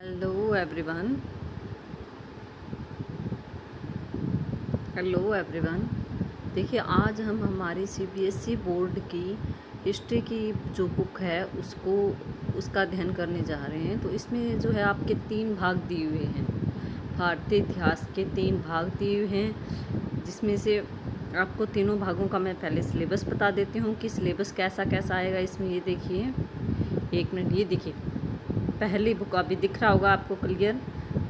Hello everyone. देखिए, आज हम हमारी सीबीएसई बोर्ड की हिस्ट्री की जो बुक है उसका अध्ययन करने जा रहे हैं। तो इसमें जो है आपके 3 भाग दिए हुए हैं। भारतीय इतिहास के 3 भाग दिए हुए हैं, जिसमें से आपको तीनों भागों का मैं पहले सिलेबस बता देती हूँ कि सिलेबस कैसा कैसा आएगा इसमें। ये देखिए, 1 मिनट, ये देखिए पहली बुक अभी दिख रहा होगा आपको क्लियर।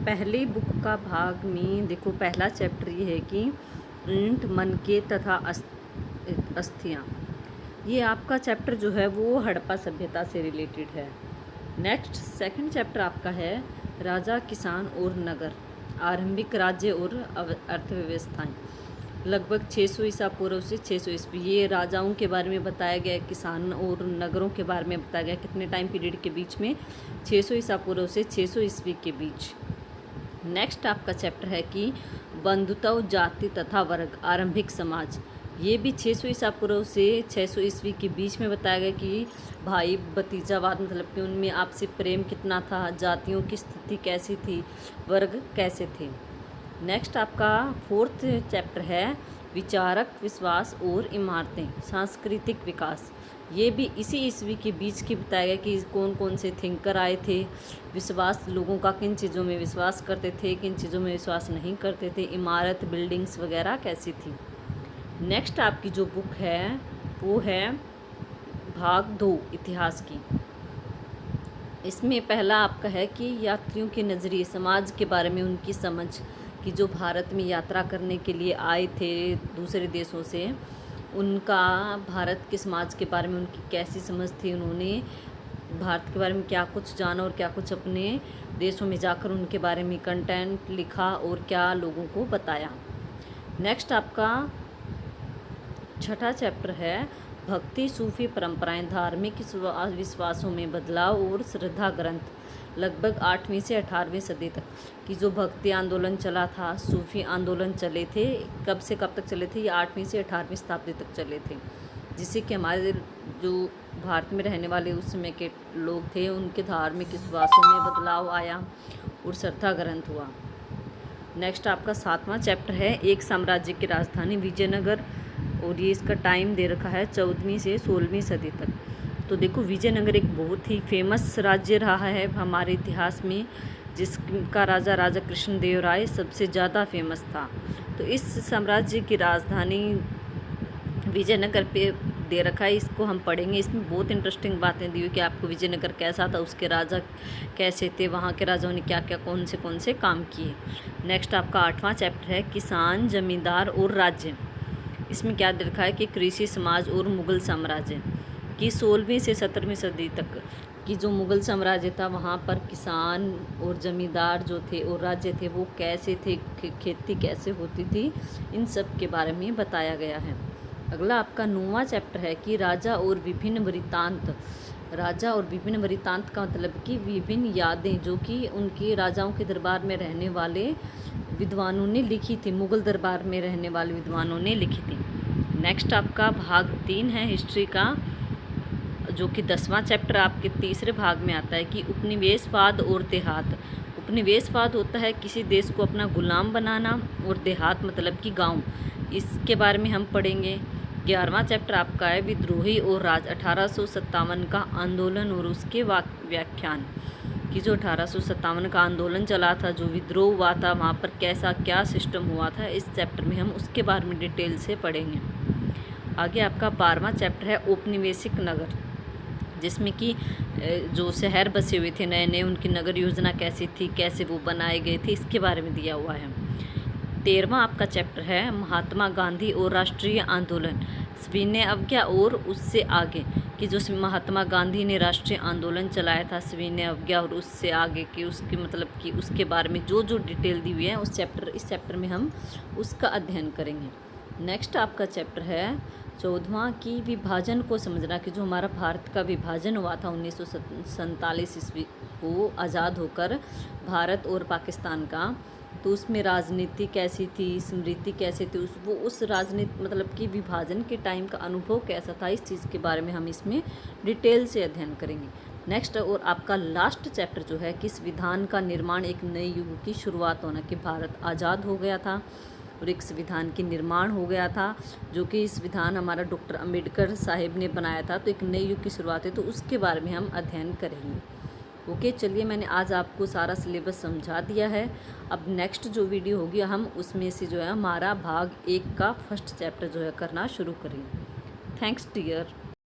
पहली बुक का भाग में देखो, पहला चैप्टर ये है कि ईंट, मनके तथा अस्थियाँ। ये आपका चैप्टर जो है वो हड़प्पा सभ्यता से रिलेटेड है। नेक्स्ट सेकंड चैप्टर आपका है राजा, किसान और नगर, आरंभिक राज्य और अर्थव्यवस्थाएं। लगभग 600 ईसा पूर्व से 600 ईस्वी। ये राजाओं के बारे में बताया गया है, किसान और नगरों के बारे में बताया गया, कितने टाइम पीरियड के बीच में, 600 ईसा पूर्व से 600 ईस्वी के बीच। नेक्स्ट आपका चैप्टर है कि बंधुत्व, जाति तथा वर्ग, आरंभिक समाज। ये भी 600 ईसा पूर्व से 600 ईस्वी के बीच में बताया गया कि भाई भतीजावाद, मतलब कि उनमें आपसी प्रेम कितना था, जातियों की स्थिति कैसी थी, वर्ग कैसे थे। नेक्स्ट आपका 4th चैप्टर है विचारक, विश्वास और इमारतें, सांस्कृतिक विकास। ये भी इसी ईस्वी के बीच की बताया गया कि कौन कौन से थिंकर आए थे, विश्वास लोगों का किन चीज़ों में विश्वास करते थे, किन चीज़ों में विश्वास नहीं करते थे, इमारत, बिल्डिंग्स वगैरह कैसी थी। नेक्स्ट आपकी जो बुक है वो है भाग 2 इतिहास की। इसमें पहला आपका है कि यात्रियों के नज़रिए, समाज के बारे में उनकी समझ, कि जो भारत में यात्रा करने के लिए आए थे दूसरे देशों से, उनका भारत के समाज के बारे में उनकी कैसी समझ थी, उन्होंने भारत के बारे में क्या कुछ जाना और क्या कुछ अपने देशों में जाकर उनके बारे में कंटेंट लिखा और क्या लोगों को बताया। नेक्स्ट आपका 6ठा चैप्टर है भक्ति, सूफी परंपराएं, धार्मिक विश्वासों में बदलाव और श्रद्धा ग्रंथ। लगभग 8वीं से 18वीं सदी तक की जो भक्ति आंदोलन चला था, सूफी आंदोलन चले थे, कब से कब तक चले थे, ये 8वीं से 18वीं शताब्दी तक चले थे, जिससे कि हमारे जो भारत में रहने वाले उस समय के लोग थे, उनके धार्मिक विश्वासों में बदलाव आया और श्रद्धा ग्रंथ हुआ। नेक्स्ट आपका 7वां चैप्टर है एक साम्राज्य की राजधानी, विजयनगर, और ये इसका टाइम दे रखा है 14वीं से 16वीं सदी तक। तो देखो, विजयनगर एक बहुत ही फेमस राज्य रहा है हमारे इतिहास में, जिसका राजा कृष्णदेव राय सबसे ज़्यादा फेमस था। तो इस साम्राज्य की राजधानी विजयनगर पे दे रखा है, इसको हम पढ़ेंगे। इसमें बहुत इंटरेस्टिंग बातें दी हुई कि आपको विजयनगर कैसा था, उसके राजा कैसे थे, वहाँ के राजाओं ने क्या क्या कौन से काम किए। नेक्स्ट आपका 8वां चैप्टर है किसान, जमींदार और राज्य। इसमें क्या दे रखा है कि कृषि समाज और मुग़ल साम्राज्य की 16वीं से 17वीं सदी तक की जो मुग़ल साम्राज्य था, वहाँ पर किसान और ज़मींदार जो थे और राज्य थे वो कैसे थे, खेती कैसे होती थी, इन सब के बारे में बताया गया है। अगला आपका 9वां चैप्टर है कि राजा और विभिन्न वृत्तांत। राजा और विभिन्न वृत्तांत का मतलब कि विभिन्न यादें जो कि उनकी राजाओं के दरबार में रहने वाले विद्वानों ने लिखी थी, मुग़ल दरबार में रहने वाले विद्वानों ने लिखी थी। नेक्स्ट आपका भाग 3 है हिस्ट्री का, जो कि 10वां चैप्टर आपके तीसरे भाग में आता है कि उपनिवेशवाद और देहात। उपनिवेशवाद होता है किसी देश को अपना गुलाम बनाना, और देहात मतलब कि गांव, इसके बारे में हम पढ़ेंगे। 11वां चैप्टर आपका है विद्रोही और राज, 1857 का आंदोलन और उसके व्याख्यान, कि जो 1857 का आंदोलन चला था, जो विद्रोह हुआ था, वहाँ पर कैसा क्या सिस्टम हुआ था, इस चैप्टर में हम उसके बारे में डिटेल से पढ़ेंगे। आगे आपका 12वां चैप्टर है औपनिवेशिक नगर, जिसमें कि जो शहर बसे हुए थे नए नए, उनकी नगर योजना कैसी थी, कैसे वो बनाए गए थे, इसके बारे में दिया हुआ है। 13वां आपका चैप्टर है महात्मा गांधी और राष्ट्रीय आंदोलन, सविनय अवज्ञा और उससे आगे, कि जो महात्मा गांधी ने राष्ट्रीय आंदोलन चलाया था, सविनय अवज्ञा और उससे आगे की, उसके मतलब कि उसके बारे में जो जो डिटेल दी हुई है इस चैप्टर में हम उसका अध्ययन करेंगे। नेक्स्ट आपका चैप्टर है 14वां की विभाजन को समझना, कि जो हमारा भारत का विभाजन हुआ था 1947 ईस्वी को आज़ाद होकर भारत और पाकिस्तान का, तो उसमें राजनीति कैसी थी, स्मृति कैसी थी, उस राजनीति मतलब कि विभाजन के टाइम का अनुभव कैसा था, इस चीज़ के बारे में हम इसमें डिटेल से अध्ययन करेंगे। नेक्स्ट और आपका लास्ट चैप्टर जो है कि संविधान का निर्माण एक नए युग की शुरुआत होना, कि भारत आज़ाद हो गया था और एक संविधान की निर्माण हो गया था, जो कि संविधान हमारा डॉक्टर अंबेडकर साहिब ने बनाया था। तो एक नए युग की शुरुआत है, तो उसके बारे में हम अध्ययन करेंगे। ओके, चलिए मैंने आज आपको सारा सिलेबस समझा दिया है। अब नेक्स्ट जो वीडियो होगी हम उसमें से जो है हमारा भाग 1 का फर्स्ट चैप्टर जो है करना शुरू करेंगे। Thanks dear.